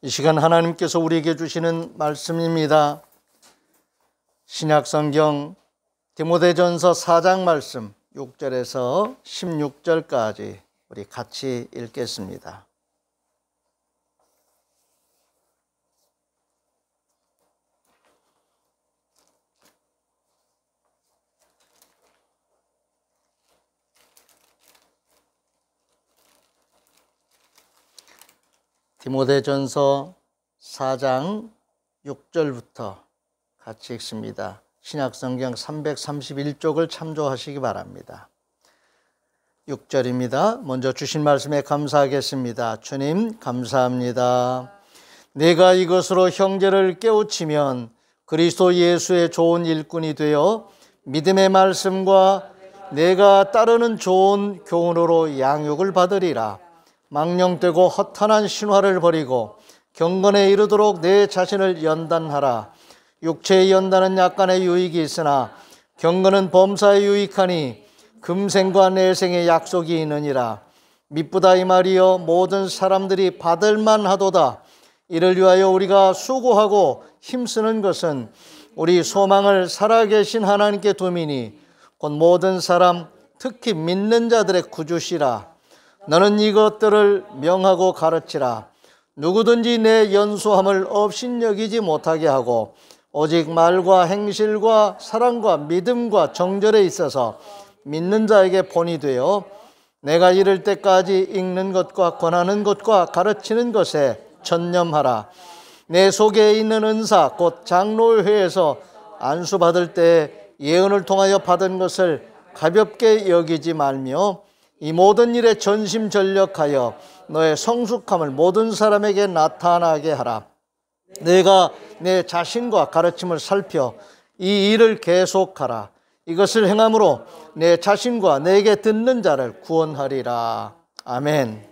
이 시간 하나님께서 우리에게 주시는 말씀입니다. 신약성경 디모데전서 4장 말씀 6절에서 16절까지 우리 같이 읽겠습니다. 디모데전서 4장 6절부터 같이 읽습니다. 신약성경 331쪽을 참조하시기 바랍니다. 6절입니다. 먼저 주신 말씀에 감사하겠습니다. 주님 감사합니다. 내가 이것으로 형제를 깨우치면 그리스도 예수의 좋은 일꾼이 되어 믿음의 말씀과 내가 따르는 좋은 교훈으로 양육을 받으리라. 망령되고 허탄한 신화를 버리고 경건에 이르도록 내 자신을 연단하라. 육체의 연단은 약간의 유익이 있으나 경건은 범사에 유익하니 금생과 내생의 약속이 있느니라. 미쁘다 이 말이여 모든 사람들이 받을만 하도다. 이를 위하여 우리가 수고하고 힘쓰는 것은 우리 소망을 살아계신 하나님께 두미니 곧 모든 사람 특히 믿는 자들의 구주시라. 너는 이것들을 명하고 가르치라. 누구든지 내 연소함을 업신여기지 못하게 하고 오직 말과 행실과 사랑과 믿음과 정절에 있어서 믿는 자에게 본이 되어 내가 이를 때까지 읽는 것과 권하는 것과 가르치는 것에 전념하라. 내 속에 있는 은사 곧 장로회에서 안수받을 때 예언을 통하여 받은 것을 가볍게 여기지 말며 이 모든 일에 전심전력하여 너의 성숙함을 모든 사람에게 나타나게 하라. 내가 내 자신과 가르침을 살펴 이 일을 계속하라. 이것을 행함으로 내 자신과 내게 듣는 자를 구원하리라. 아멘.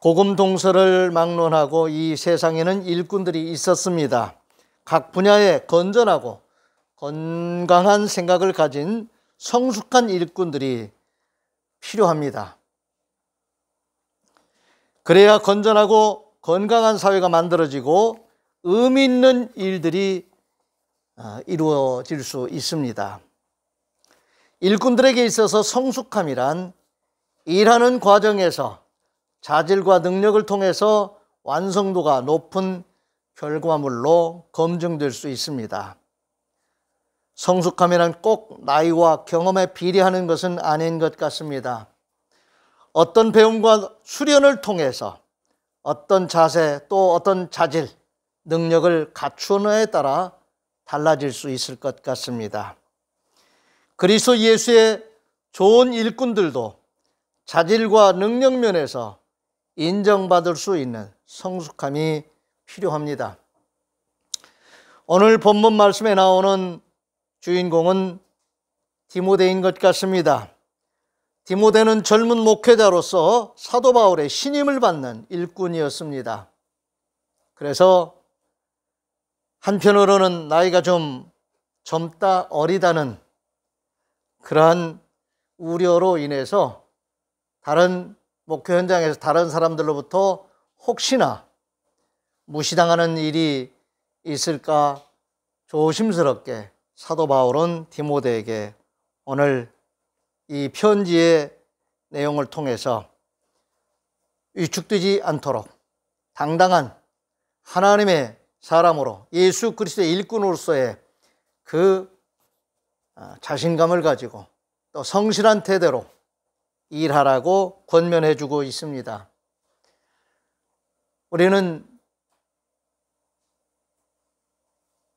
복음 동서를 막론하고 이 세상에는 일꾼들이 있었습니다. 각 분야에 건전하고 건강한 생각을 가진 성숙한 일꾼들이 필요합니다. 그래야 건전하고 건강한 사회가 만들어지고 의미 있는 일들이 이루어질 수 있습니다. 일꾼들에게 있어서 성숙함이란 일하는 과정에서 자질과 능력을 통해서 완성도가 높은 결과물로 검증될 수 있습니다. 성숙함이란 꼭 나이와 경험에 비례하는 것은 아닌 것 같습니다. 어떤 배움과 수련을 통해서 어떤 자세 또 어떤 자질, 능력을 갖추느냐에 따라 달라질 수 있을 것 같습니다. 그리스도 예수의 좋은 일꾼들도 자질과 능력 면에서 인정받을 수 있는 성숙함이 필요합니다. 오늘 본문 말씀에 나오는 주인공은 디모데인 것 같습니다. 디모데는 젊은 목회자로서 사도 바울의 신임을 받는 일꾼이었습니다. 그래서 한편으로는 나이가 좀 젊다 어리다는 그러한 우려로 인해서 다른 목회 현장에서 다른 사람들로부터 혹시나 무시당하는 일이 있을까 조심스럽게 사도 바울은 디모데에게 오늘 이 편지의 내용을 통해서 위축되지 않도록 당당한 하나님의 사람으로 예수 그리스도의 일꾼으로서의 그 자신감을 가지고 또 성실한 태도로 일하라고 권면해 주고 있습니다. 우리는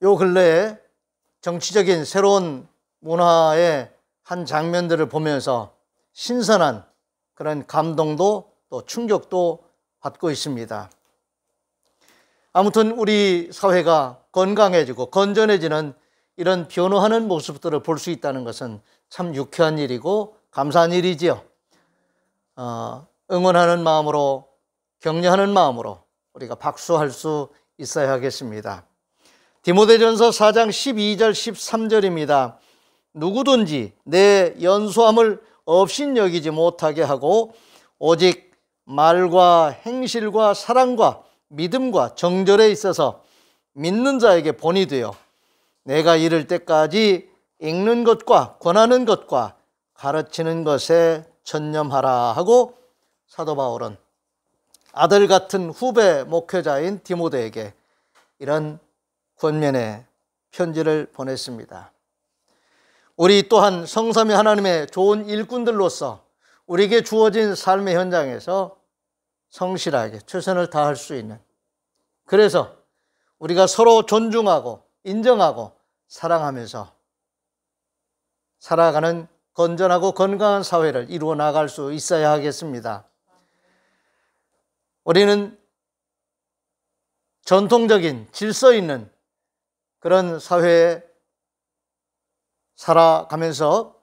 요 근래에 정치적인 새로운 문화의 한 장면들을 보면서 신선한 그런 감동도 또 충격도 받고 있습니다. 아무튼 우리 사회가 건강해지고 건전해지는 이런 변화하는 모습들을 볼 수 있다는 것은 참 유쾌한 일이고 감사한 일이지요. 응원하는 마음으로 격려하는 마음으로 우리가 박수할 수 있어야 하겠습니다. 디모데전서 4장 12절 13절입니다. 누구든지 내 연소함을 업신여기지 못하게 하고 오직 말과 행실과 사랑과 믿음과 정절에 있어서 믿는 자에게 본이 되어 내가 이를 때까지 읽는 것과 권하는 것과 가르치는 것에 전념하라 하고 사도 바울은 아들 같은 후배 목회자인 디모데에게 이런 권면의 편지를 보냈습니다. 우리 또한 성삼위 하나님의 좋은 일꾼들로서 우리에게 주어진 삶의 현장에서 성실하게 최선을 다할 수 있는, 그래서 우리가 서로 존중하고 인정하고 사랑하면서 살아가는 건전하고 건강한 사회를 이루어 나갈 수 있어야 하겠습니다. 우리는 전통적인 질서 있는 그런 사회에 살아가면서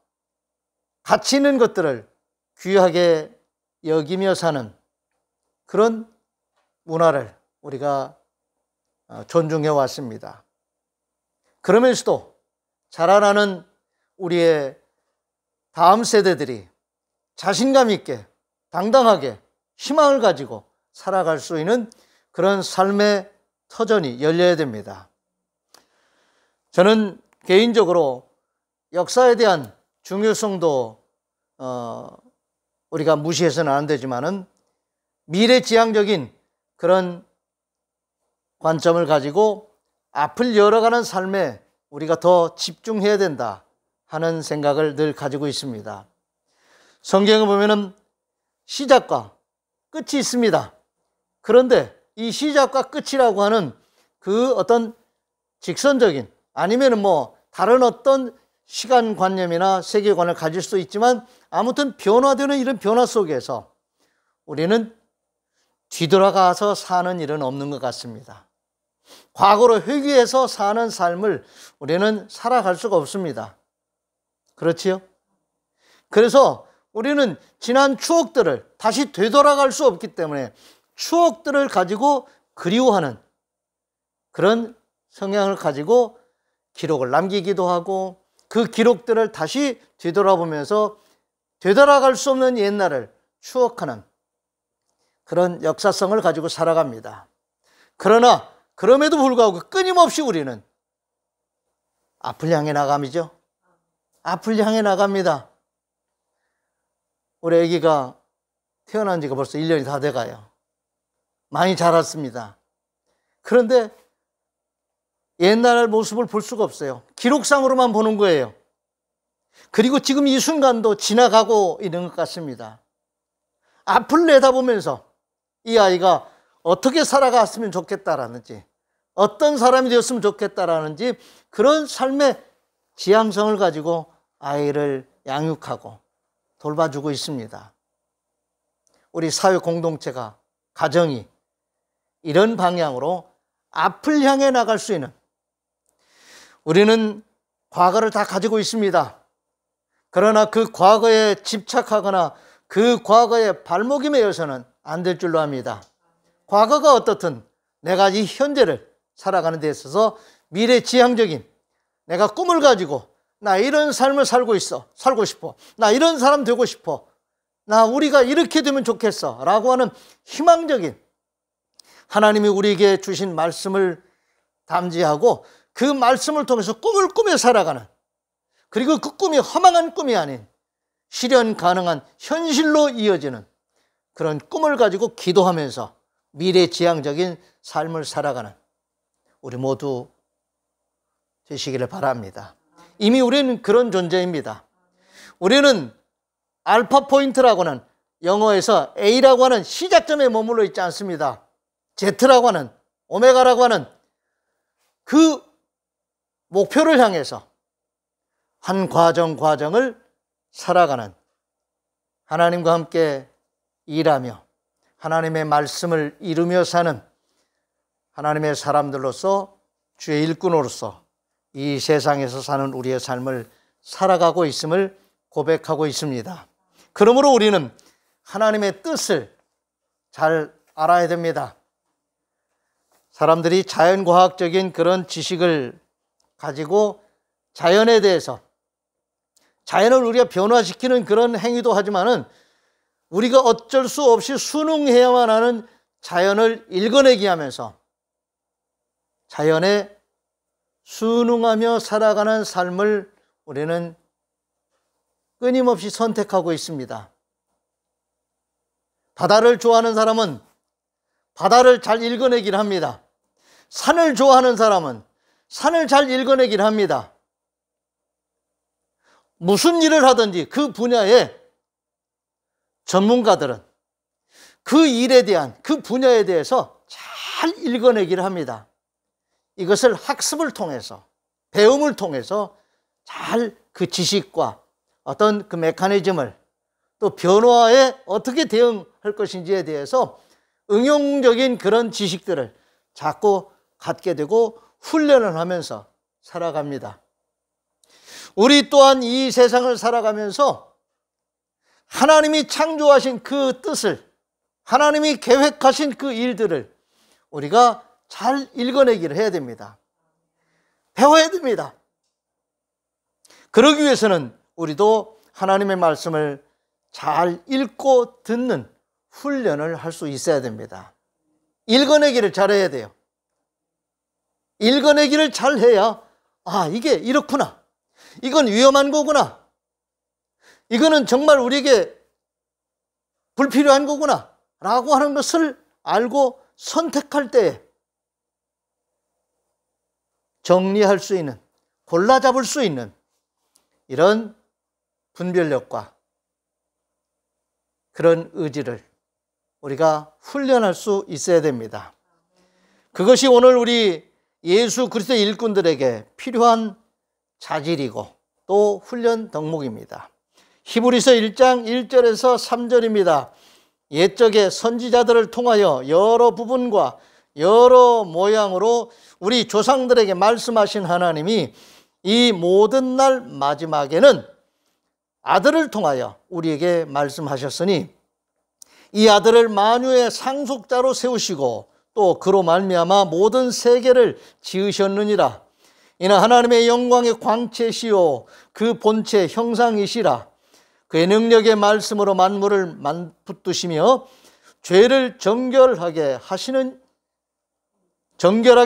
가치 있는 것들을 귀하게 여기며 사는 그런 문화를 우리가 존중해 왔습니다. 그러면서도 자라나는 우리의 다음 세대들이 자신감 있게 당당하게 희망을 가지고 살아갈 수 있는 그런 삶의 터전이 열려야 됩니다. 저는 개인적으로 역사에 대한 중요성도 우리가 무시해서는 안 되지만은 미래지향적인 그런 관점을 가지고 앞을 열어가는 삶에 우리가 더 집중해야 된다 하는 생각을 늘 가지고 있습니다. 성경에 보면은 시작과 끝이 있습니다. 그런데 이 시작과 끝이라고 하는 그 어떤 직선적인 아니면은 뭐 다른 어떤 시간관념이나 세계관을 가질 수도 있지만 아무튼 변화되는 이런 변화 속에서 우리는 뒤돌아가서 사는 일은 없는 것 같습니다. 과거로 회귀해서 사는 삶을 우리는 살아갈 수가 없습니다. 그렇지요? 그래서 우리는 지난 추억들을 다시 되돌아갈 수 없기 때문에 추억들을 가지고 그리워하는 그런 성향을 가지고 기록을 남기기도 하고 그 기록들을 다시 되돌아보면서 되돌아갈 수 없는 옛날을 추억하는 그런 역사성을 가지고 살아갑니다. 그러나 그럼에도 불구하고 끊임없이 우리는 앞을 향해 나감이죠. 앞을 향해 나갑니다. 우리 아기가 태어난 지가 벌써 1년이 다 돼가요. 많이 자랐습니다. 그런데 옛날 모습을 볼 수가 없어요. 기록상으로만 보는 거예요. 그리고 지금 이 순간도 지나가고 있는 것 같습니다. 앞을 내다보면서 이 아이가 어떻게 살아갔으면 좋겠다라는지, 어떤 사람이 되었으면 좋겠다라는지 그런 삶의 지향성을 가지고 아이를 양육하고 돌봐주고 있습니다. 우리 사회 공동체가, 가정이 이런 방향으로 앞을 향해 나갈 수 있는, 우리는 과거를 다 가지고 있습니다. 그러나 그 과거에 집착하거나 그 과거에 발목이 매여서는 안 될 줄로 압니다. 과거가 어떻든 내가 이 현재를 살아가는 데 있어서 미래지향적인 내가 꿈을 가지고 나 이런 삶을 살고 싶어. 나 이런 사람 되고 싶어. 나 우리가 이렇게 되면 좋겠어. 라고 하는 희망적인 하나님이 우리에게 주신 말씀을 담지하고 그 말씀을 통해서 꿈을 꾸며 살아가는, 그리고 그 꿈이 허망한 꿈이 아닌 실현 가능한 현실로 이어지는 그런 꿈을 가지고 기도하면서 미래지향적인 삶을 살아가는 우리 모두 되시기를 바랍니다. 이미 우리는 그런 존재입니다. 우리는 알파 포인트라고는 영어에서 A라고 하는 시작점에 머물러 있지 않습니다. Z라고 하는, 오메가라고 하는 그 목표를 향해서 한 과정을 살아가는, 하나님과 함께 일하며 하나님의 말씀을 이루며 사는 하나님의 사람들로서, 주의 일꾼으로서 이 세상에서 사는 우리의 삶을 살아가고 있음을 고백하고 있습니다. 그러므로 우리는 하나님의 뜻을 잘 알아야 됩니다. 사람들이 자연과학적인 그런 지식을 가지고 자연에 대해서, 자연을 우리가 변화시키는 그런 행위도 하지만은 우리가 어쩔 수 없이 순응해야만 하는 자연을 읽어내기 하면서 자연에 순응하며 살아가는 삶을 우리는 끊임없이 선택하고 있습니다. 바다를 좋아하는 사람은 바다를 잘 읽어내기를 합니다. 산을 좋아하는 사람은 산을 잘 읽어내기를 합니다. 무슨 일을 하든지 그 분야의 전문가들은 그 일에 대한 그 분야에 대해서 잘 읽어내기를 합니다. 이것을 학습을 통해서 배움을 통해서 잘 그 지식과 어떤 그 메커니즘을 또 변화에 어떻게 대응할 것인지에 대해서 응용적인 그런 지식들을 자꾸 갖게 되고 훈련을 하면서 살아갑니다. 우리 또한 이 세상을 살아가면서 하나님이 창조하신 그 뜻을, 하나님이 계획하신 그 일들을 우리가 잘 읽어내기를 해야 됩니다. 배워야 됩니다. 그러기 위해서는 우리도 하나님의 말씀을 잘 읽고 듣는 훈련을 할 수 있어야 됩니다. 읽어내기를 잘해야 돼요. 읽어내기를 잘해야 이게 이렇구나. 이건 위험한 거구나. 이거는 정말 우리에게 불필요한 거구나 라고 하는 것을 알고 선택할 때 정리할 수 있는, 골라 잡을 수 있는 이런 분별력과 그런 의지를 우리가 훈련할 수 있어야 됩니다. 그것이 오늘 우리 예수 그리스도의 일꾼들에게 필요한 자질이고 또 훈련 덕목입니다. 히브리서 1장 1절에서 3절입니다. 옛적의 선지자들을 통하여 여러 부분과 여러 모양으로 우리 조상들에게 말씀하신 하나님이 이 모든 날 마지막에는 아들을 통하여 우리에게 말씀하셨으니 이 아들을 만유의 상속자로 세우시고 또 그로 말미암아 모든 세계를 지으셨느니라. 이는 하나님의 영광의 광채시요 그 본체 형상이시라. 그의 능력의 말씀으로 만물을 붙드시며 죄를 정결하게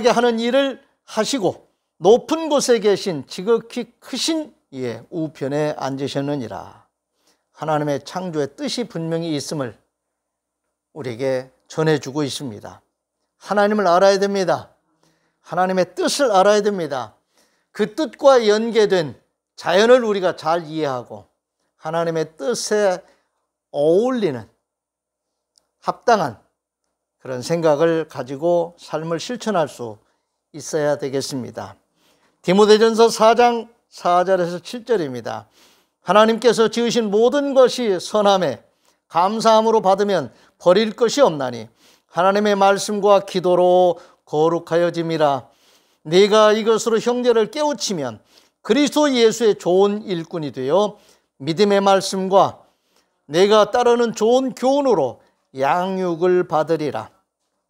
하는 일을 하시고 높은 곳에 계신 지극히 크신 이의 우편에 앉으셨느니라. 하나님의 창조의 뜻이 분명히 있음을 우리에게 전해주고 있습니다. 하나님을 알아야 됩니다. 하나님의 뜻을 알아야 됩니다. 그 뜻과 연계된 자연을 우리가 잘 이해하고 하나님의 뜻에 어울리는 합당한 그런 생각을 가지고 삶을 실천할 수 있어야 되겠습니다. 디모데전서 4장 4절에서 7절입니다. 하나님께서 지으신 모든 것이 선함에 감사함으로 받으면 버릴 것이 없나니 하나님의 말씀과 기도로 거룩하여짐이라. 네가 이것으로 형제를 깨우치면 그리스도 예수의 좋은 일꾼이 되어 믿음의 말씀과 내가 따르는 좋은 교훈으로 양육을 받으리라.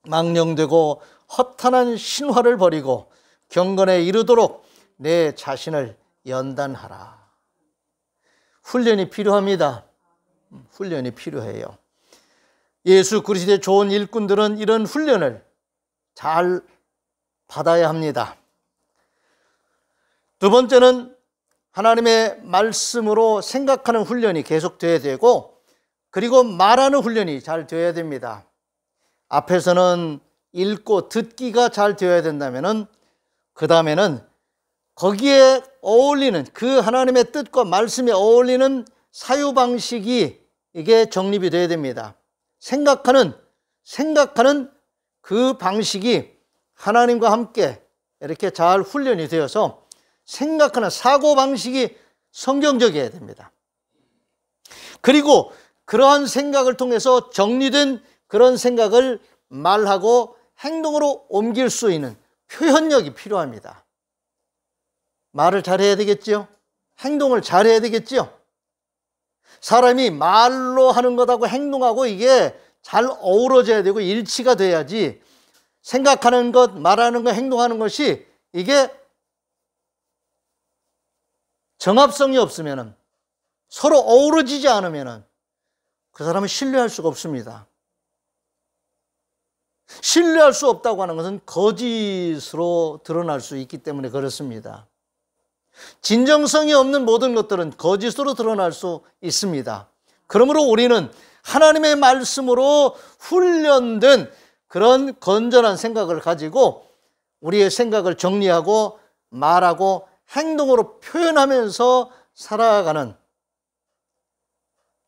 망령되고 허탄한 신화를 버리고 경건에 이르도록 내 자신을 연단하라. 훈련이 필요합니다. 훈련이 필요해요. 예수 그리스도의 좋은 일꾼들은 이런 훈련을 잘 받아야 합니다. 두 번째는 하나님의 말씀으로 생각하는 훈련이 계속돼야 되고 그리고 말하는 훈련이 잘 되어야 됩니다. 앞에서는 읽고 듣기가 잘 되어야 된다면 그 다음에는 거기에 어울리는 그 하나님의 뜻과 말씀에 어울리는 사유방식이 이게 정립이 되어야 됩니다. 생각하는 그 방식이 하나님과 함께 이렇게 잘 훈련이 되어서 생각하는 사고방식이 성경적이어야 됩니다. 그리고 그러한 생각을 통해서 정리된 그런 생각을 말하고 행동으로 옮길 수 있는 표현력이 필요합니다. 말을 잘해야 되겠죠? 행동을 잘해야 되겠죠? 사람이 말로 하는 것하고 행동하고 이게 잘 어우러져야 되고 일치가 돼야지 생각하는 것, 말하는 것, 행동하는 것이 이게 정합성이 없으면 서로 어우러지지 않으면 그 사람은 신뢰할 수가 없습니다. 신뢰할 수 없다고 하는 것은 거짓으로 드러날 수 있기 때문에 그렇습니다. 진정성이 없는 모든 것들은 거짓으로 드러날 수 있습니다. 그러므로 우리는 하나님의 말씀으로 훈련된 그런 건전한 생각을 가지고 우리의 생각을 정리하고 말하고 행동으로 표현하면서 살아가는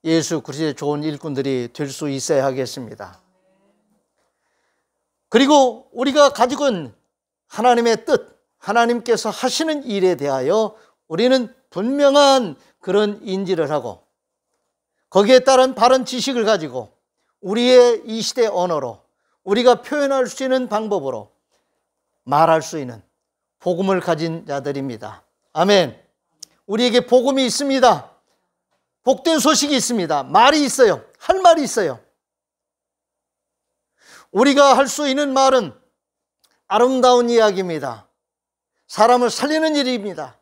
예수 그리스도의 좋은 일꾼들이 될 수 있어야 하겠습니다. 그리고 우리가 가지고 있는 하나님의 뜻, 하나님께서 하시는 일에 대하여 우리는 분명한 그런 인지를 하고 거기에 따른 바른 지식을 가지고 우리의 이 시대 언어로 우리가 표현할 수 있는 방법으로 말할 수 있는 복음을 가진 자들입니다. 아멘. 우리에게 복음이 있습니다. 복된 소식이 있습니다. 말이 있어요. 할 말이 있어요. 우리가 할 수 있는 말은 아름다운 이야기입니다. 사람을 살리는 일입니다.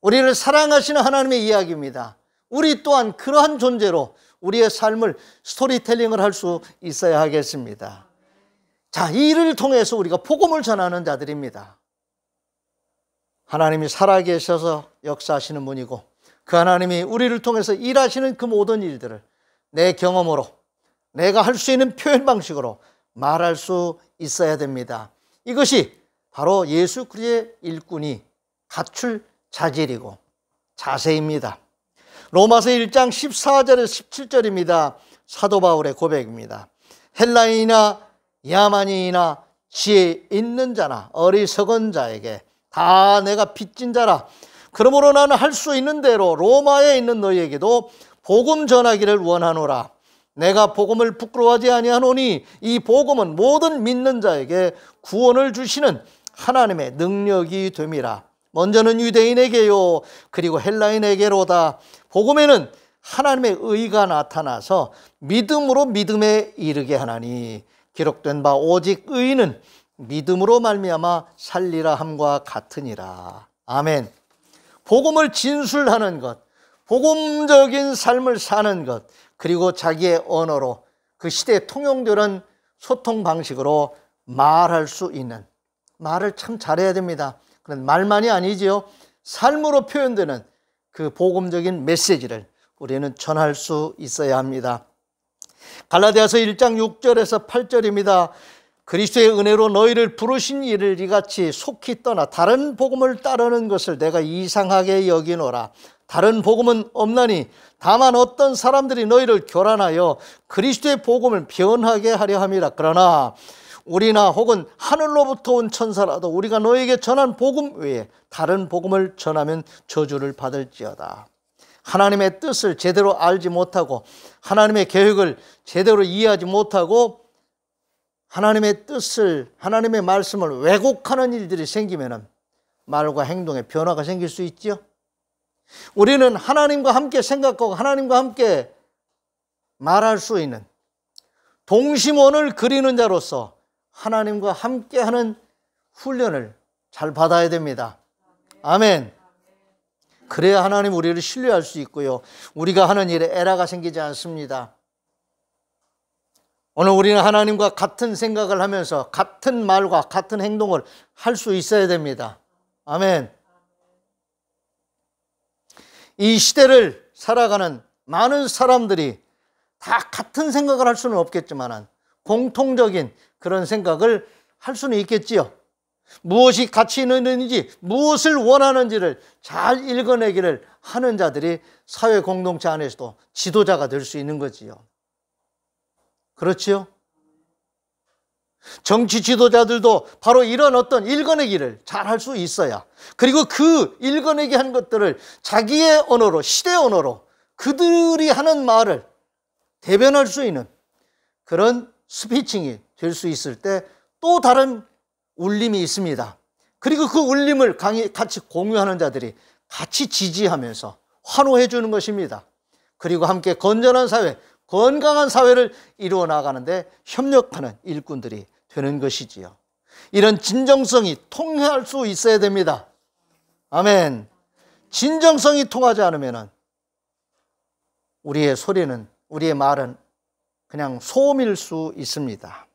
우리를 사랑하시는 하나님의 이야기입니다. 우리 또한 그러한 존재로 우리의 삶을 스토리텔링을 할 수 있어야 하겠습니다. 자, 이 일을 통해서 우리가 복음을 전하는 자들입니다. 하나님이 살아계셔서 역사하시는 분이고 그 하나님이 우리를 통해서 일하시는 그 모든 일들을 내 경험으로 내가 할 수 있는 표현 방식으로 말할 수 있어야 됩니다. 이것이 바로 예수 그리스도의 일꾼이 갖출 자질이고 자세입니다. 로마서 1장 14절에서 17절입니다. 사도 바울의 고백입니다. 헬라인이나 야만인이나 지혜 있는 자나 어리석은 자에게 다 내가 빚진 자라. 그러므로 나는 할 수 있는 대로 로마에 있는 너희에게도 복음 전하기를 원하노라. 내가 복음을 부끄러워하지 아니하노니 이 복음은 모든 믿는 자에게 구원을 주시는 하나님의 능력이 됨이라. 먼저는 유대인에게요 그리고 헬라인에게로다. 복음에는 하나님의 의가 나타나서 믿음으로 믿음에 이르게 하나니 기록된 바 오직 의인은 믿음으로 말미암아 살리라 함과 같으니라. 아멘. 복음을 진술하는 것, 복음적인 삶을 사는 것, 그리고 자기의 언어로 그 시대에 통용되는 소통 방식으로 말할 수 있는, 말을 참 잘해야 됩니다. 그런 말만이 아니지요. 삶으로 표현되는 그 복음적인 메시지를 우리는 전할 수 있어야 합니다. 갈라디아서 1장 6절에서 8절입니다. 그리스도의 은혜로 너희를 부르신 이를 이같이 속히 떠나 다른 복음을 따르는 것을 내가 이상하게 여기노라. 다른 복음은 없나니 다만 어떤 사람들이 너희를 교란하여 그리스도의 복음을 변하게 하려 함이라. 그러나 우리나 혹은 하늘로부터 온 천사라도 우리가 너에게 전한 복음 외에 다른 복음을 전하면 저주를 받을지어다. 하나님의 뜻을 제대로 알지 못하고 하나님의 계획을 제대로 이해하지 못하고 하나님의 뜻을, 하나님의 말씀을 왜곡하는 일들이 생기면 말과 행동에 변화가 생길 수 있죠. 우리는 하나님과 함께 생각하고 하나님과 함께 말할 수 있는 동심원을 그리는 자로서 하나님과 함께하는 훈련을 잘 받아야 됩니다. 아멘. 그래야 하나님 우리를 신뢰할 수 있고요. 우리가 하는 일에 에러가 생기지 않습니다. 오늘 우리는 하나님과 같은 생각을 하면서 같은 말과 같은 행동을 할 수 있어야 됩니다. 아멘. 이 시대를 살아가는 많은 사람들이 다 같은 생각을 할 수는 없겠지만 공통적인 그런 생각을 할 수는 있겠지요. 무엇이 가치 있는지, 무엇을 원하는지를 잘 읽어내기를 하는 자들이 사회 공동체 안에서도 지도자가 될 수 있는 거지요. 그렇지요? 정치 지도자들도 바로 이런 어떤 읽어내기를 잘 할 수 있어야, 그리고 그 읽어내기 한 것들을 자기의 언어로, 시대 언어로 그들이 하는 말을 대변할 수 있는 그런 스피칭이 될 수 있을 때 또 다른 울림이 있습니다. 그리고 그 울림을 같이 공유하는 자들이 같이 지지하면서 환호해 주는 것입니다. 그리고 함께 건전한 사회, 건강한 사회를 이루어 나가는데 협력하는 일꾼들이 되는 것이지요. 이런 진정성이 통할 수 있어야 됩니다. 아멘. 진정성이 통하지 않으면 우리의 소리는, 우리의 말은 그냥 소음일 수 있습니다.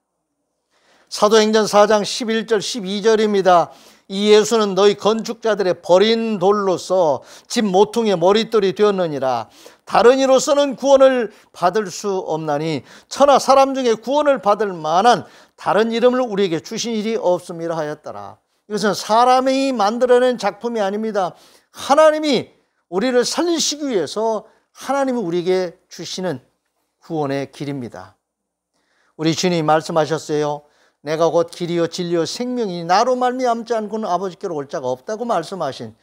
사도행전 4장 11절 12절입니다. 이 예수는 너희 건축자들의 버린 돌로서 집 모퉁이의 머릿돌이 되었느니라. 다른 이로서는 구원을 받을 수 없나니 천하 사람 중에 구원을 받을 만한 다른 이름을 우리에게 주신 일이 없음이라 하였더라. 이것은 사람이 만들어낸 작품이 아닙니다. 하나님이 우리를 살리시기 위해서 하나님이 우리에게 주시는 구원의 길입니다. 우리 주님이 말씀하셨어요. 내가 곧 길이요 진리요 생명이니 나로 말미암지 않고는 아버지께로 올 자가 없다고 말씀하신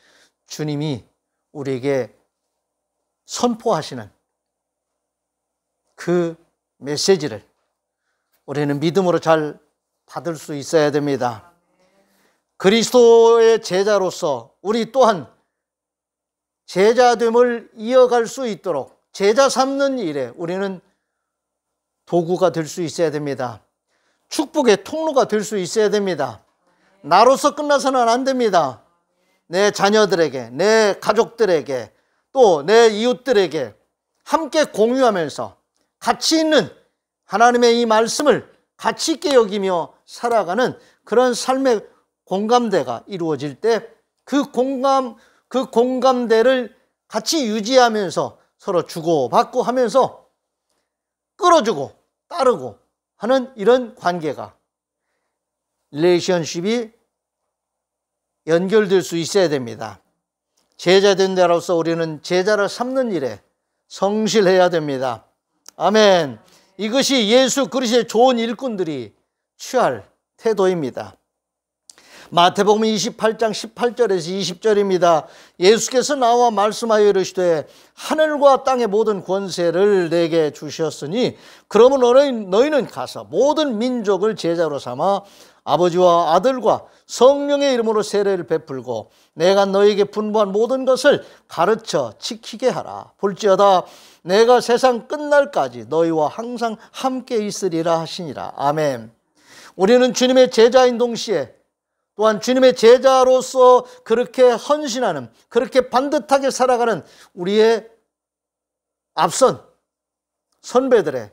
주님이 우리에게 선포하시는 그 메시지를 우리는 믿음으로 잘 받을 수 있어야 됩니다. 그리스도의 제자로서 우리 또한 제자됨을 이어갈 수 있도록 제자 삼는 일에 우리는 도구가 될 수 있어야 됩니다. 축복의 통로가 될 수 있어야 됩니다. 나로서 끝나서는 안 됩니다. 내 자녀들에게, 내 가족들에게, 또 내 이웃들에게 함께 공유하면서 가치 있는 하나님의 이 말씀을 가치 있게 여기며 살아가는 그런 삶의 공감대가 이루어질 때 그 공감대를 같이 유지하면서 서로 주고받고 하면서 끌어주고 따르고 하는 이런 관계가 릴레이션십이 연결될 수 있어야 됩니다. 제자된 자로서 우리는 제자를 삼는 일에 성실해야 됩니다. 아멘. 이것이 예수 그리스도의 좋은 일꾼들이 취할 태도입니다. 마태복음 28장 18절에서 20절입니다. 예수께서 나와 말씀하여 이르시되 하늘과 땅의 모든 권세를 내게 주셨으니 그러면 너희는 가서 모든 민족을 제자로 삼아 아버지와 아들과 성령의 이름으로 세례를 베풀고 내가 너희에게 분부한 모든 것을 가르쳐 지키게 하라. 볼지어다 내가 세상 끝날까지 너희와 항상 함께 있으리라 하시니라. 아멘. 우리는 주님의 제자인 동시에 또한 주님의 제자로서 그렇게 헌신하는, 그렇게 반듯하게 살아가는 우리의 앞선 선배들의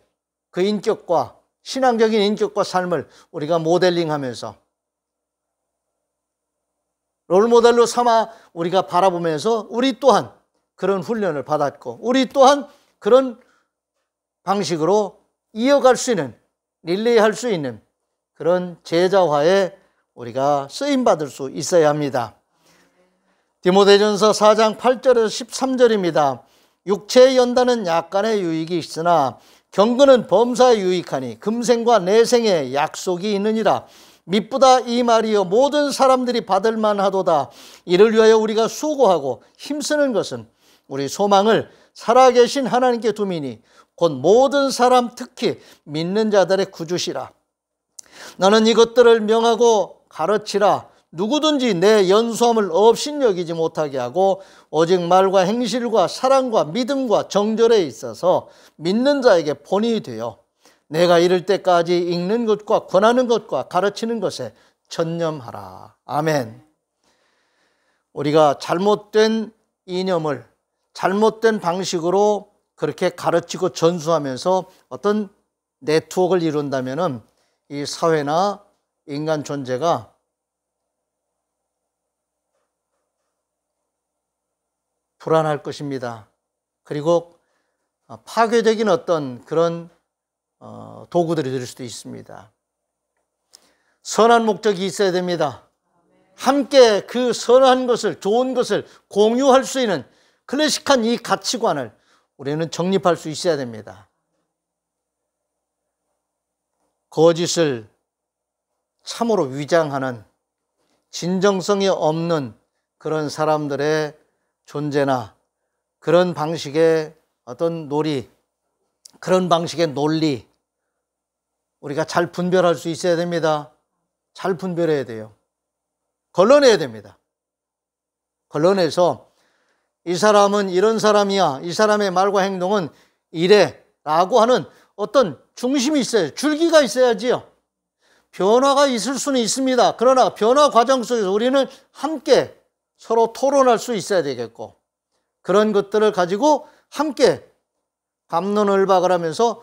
그 인격과 신앙적인 인격과 삶을 우리가 모델링하면서 롤모델로 삼아 우리가 바라보면서 우리 또한 그런 훈련을 받았고 우리 또한 그런 방식으로 이어갈 수 있는, 릴레이할 수 있는 그런 제자화에 우리가 쓰임받을 수 있어야 합니다. 디모데전서 4장 8절에서 13절입니다. 육체의 연단은 약간의 유익이 있으나 경건은 범사에 유익하니 금생과 내생에 약속이 있느니라. 미쁘다 이 말이여 모든 사람들이 받을 만하도다. 이를 위하여 우리가 수고하고 힘쓰는 것은 우리 소망을 살아계신 하나님께 두미니 곧 모든 사람 특히 믿는 자들의 구주시라. 너는 이것들을 명하고 가르치라. 누구든지 내 연수함을 업신여기지 못하게 하고 오직 말과 행실과 사랑과 믿음과 정절에 있어서 믿는 자에게 본이 되어 내가 이를 때까지 읽는 것과 권하는 것과 가르치는 것에 전념하라. 아멘. 우리가 잘못된 이념을 잘못된 방식으로 그렇게 가르치고 전수하면서 어떤 네트워크를 이룬다면은 이 사회나 인간 존재가 불안할 것입니다. 그리고 파괴적인 어떤 그런 도구들이 될 수도 있습니다. 선한 목적이 있어야 됩니다. 함께 그 선한 것을, 좋은 것을 공유할 수 있는 클래식한 이 가치관을 우리는 정립할 수 있어야 됩니다. 거짓을 참으로 위장하는 진정성이 없는 그런 사람들의 존재나 그런 방식의 어떤 놀이, 그런 방식의 논리 우리가 잘 분별할 수 있어야 됩니다. 잘 분별해야 돼요. 걸러내야 됩니다. 걸러내서 이 사람은 이런 사람이야, 이 사람의 말과 행동은 이래 라고 하는 어떤 중심이 있어요. 줄기가 있어야지요. 변화가 있을 수는 있습니다. 그러나 변화 과정 속에서 우리는 함께 서로 토론할 수 있어야 되겠고 그런 것들을 가지고 함께 갑론을박을 하면서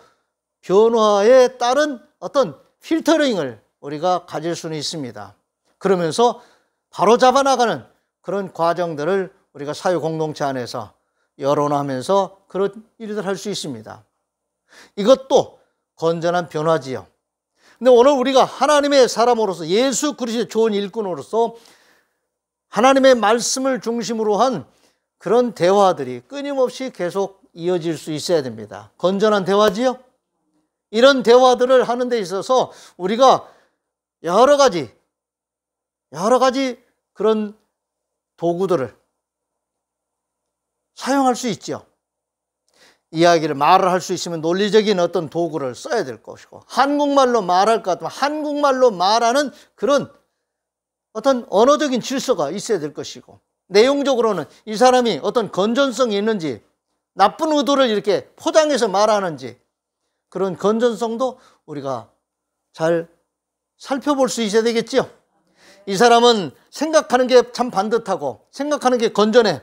변화에 따른 어떤 필터링을 우리가 가질 수는 있습니다. 그러면서 바로 잡아나가는 그런 과정들을 우리가 사회 공동체 안에서 여론하면서 그런 일들 할 수 있습니다. 이것도 건전한 변화지요. 근데 오늘 우리가 하나님의 사람으로서 예수 그리스도의 좋은 일꾼으로서 하나님의 말씀을 중심으로 한 그런 대화들이 끊임없이 계속 이어질 수 있어야 됩니다. 건전한 대화지요. 이런 대화들을 하는 데 있어서 우리가 여러 가지 그런 도구들을 사용할 수 있죠. 이야기를 말을 할 수 있으면 논리적인 어떤 도구를 써야 될 것이고, 한국말로 말할 것 같으면 한국말로 말하는 그런 어떤 언어적인 질서가 있어야 될 것이고, 내용적으로는 이 사람이 어떤 건전성이 있는지, 나쁜 의도를 이렇게 포장해서 말하는지, 그런 건전성도 우리가 잘 살펴볼 수 있어야 되겠죠. 이 사람은 생각하는 게 참 반듯하고 생각하는 게 건전해.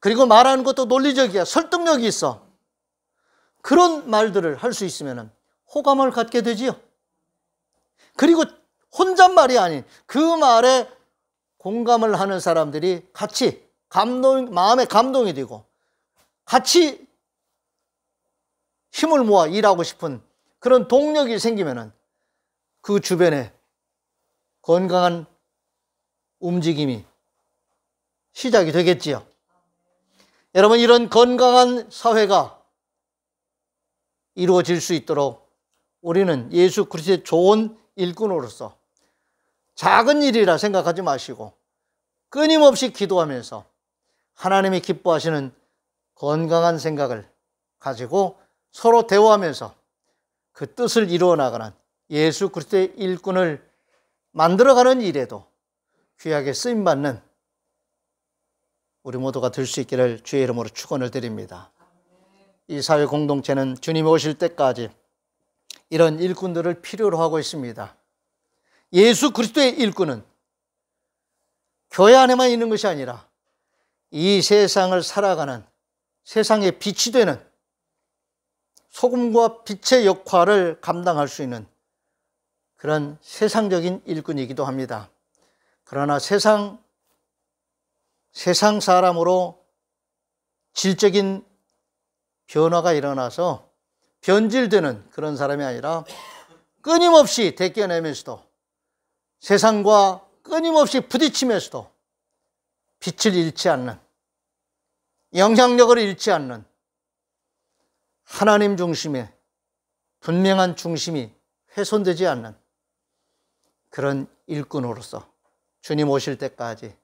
그리고 말하는 것도 논리적이야. 설득력이 있어. 그런 말들을 할 수 있으면 호감을 갖게 되지요. 그리고 혼잣말이 아닌 그 말에 공감을 하는 사람들이 같이 마음에 감동이 되고 같이 힘을 모아 일하고 싶은 그런 동력이 생기면 그 주변에 건강한 움직임이 시작이 되겠지요. 여러분, 이런 건강한 사회가 이루어질 수 있도록 우리는 예수 그리스도의 좋은 일꾼으로서 작은 일이라 생각하지 마시고 끊임없이 기도하면서 하나님이 기뻐하시는 건강한 생각을 가지고 서로 대화하면서 그 뜻을 이루어 나가는 예수 그리스도의 일꾼을 만들어가는 일에도 귀하게 쓰임받는 우리 모두가 될 수 있기를 주의 이름으로 축원을 드립니다. 이 사회 공동체는 주님이 오실 때까지 이런 일꾼들을 필요로 하고 있습니다. 예수 그리스도의 일꾼은 교회 안에만 있는 것이 아니라 이 세상을 살아가는 세상의 빛이 되는 소금과 빛의 역할을 감당할 수 있는 그런 세상적인 일꾼이기도 합니다. 그러나 세상 사람으로 질적인 변화가 일어나서 변질되는 그런 사람이 아니라 끊임없이 대껴내면서도 세상과 끊임없이 부딪히면서도 빛을 잃지 않는, 영향력을 잃지 않는 하나님 중심의 분명한 중심이 훼손되지 않는 그런 일꾼으로서 주님 오실 때까지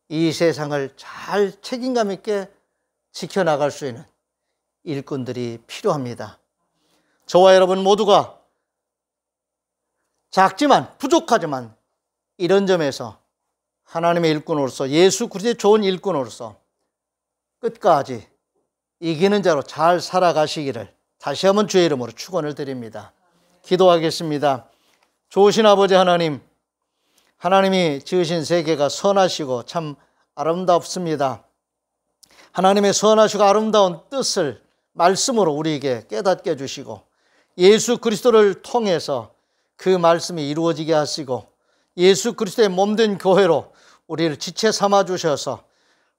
이 세상을 잘 책임감 있게 지켜나갈 수 있는 일꾼들이 필요합니다. 저와 여러분 모두가 작지만 부족하지만 이런 점에서 하나님의 일꾼으로서 예수 그리스도의 좋은 일꾼으로서 끝까지 이기는 자로 잘 살아가시기를 다시 한번 주의 이름으로 축원을 드립니다. 기도하겠습니다. 좋으신 아버지 하나님, 하나님이 지으신 세계가 선하시고 참 아름답습니다. 하나님의 선하시고 아름다운 뜻을 말씀으로 우리에게 깨닫게 해주시고 예수 그리스도를 통해서 그 말씀이 이루어지게 하시고 예수 그리스도의 몸된 교회로 우리를 지체 삼아 주셔서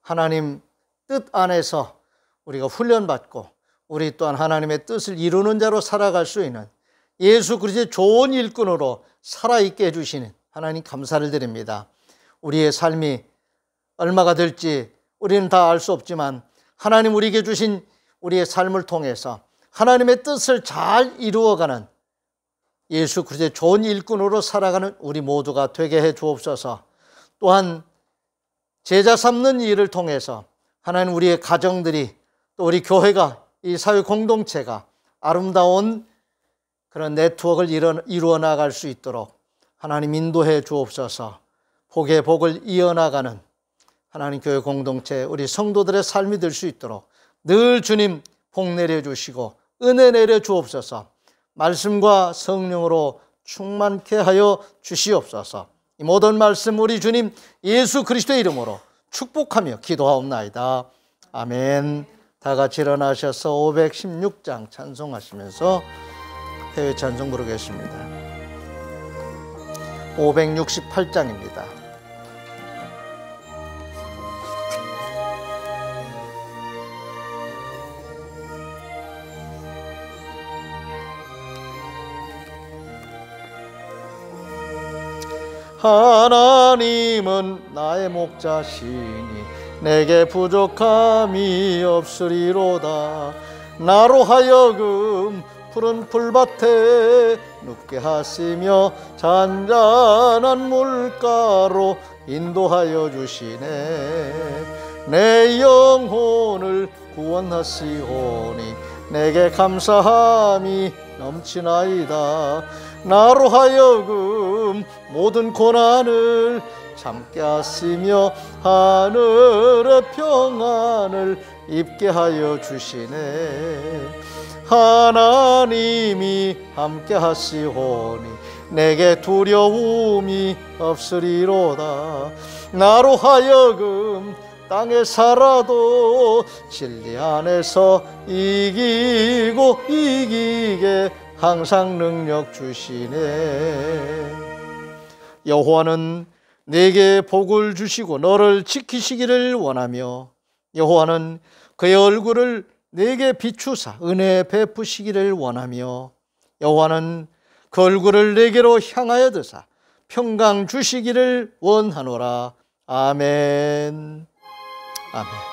하나님 뜻 안에서 우리가 훈련받고 우리 또한 하나님의 뜻을 이루는 자로 살아갈 수 있는 예수 그리스도의 좋은 일꾼으로 살아있게 해주시는 하나님 감사를 드립니다. 우리의 삶이 얼마가 될지 우리는 다 알 수 없지만 하나님 우리에게 주신 우리의 삶을 통해서 하나님의 뜻을 잘 이루어가는 예수 그리스도의 좋은 일꾼으로 살아가는 우리 모두가 되게 해 주옵소서. 또한 제자 삼는 일을 통해서 하나님 우리의 가정들이 또 우리 교회가 이 사회 공동체가 아름다운 그런 네트워크를 이루어 나갈 수 있도록 하나님 인도해 주옵소서. 복의 복을 이어나가는 하나님 교회 공동체 우리 성도들의 삶이 될 수 있도록 늘 주님 복 내려주시고 은혜 내려 주옵소서. 말씀과 성령으로 충만케 하여 주시옵소서. 이 모든 말씀 우리 주님 예수 그리스도의 이름으로 축복하며 기도하옵나이다. 아멘. 다 같이 일어나셔서 516장 찬송하시면서 해외 찬송 부르겠습니다. 568장입니다. 하나님은 나의 목자시니 내게 부족함이 없으리로다. 나로 하여금 푸른 풀밭에 눕게 하시며 잔잔한 물가로 인도하여 주시네. 내 영혼을 구원하시오니 내게 감사함이 넘치나이다. 나로 하여금 모든 고난을 참게 하시며 하늘의 평안을 입게 하여 주시네. 하나님이 함께 하시오니 내게 두려움이 없으리로다. 나로 하여금 땅에 살아도 진리 안에서 이기고 이기게 항상 능력 주시네. 여호와는 내게 복을 주시고 너를 지키시기를 원하며 여호와는 그의 얼굴을 내게 비추사 은혜 베푸시기를 원하며 여호와는 그 얼굴을 내게로 향하여 드사 평강 주시기를 원하노라. 아멘. 아멘.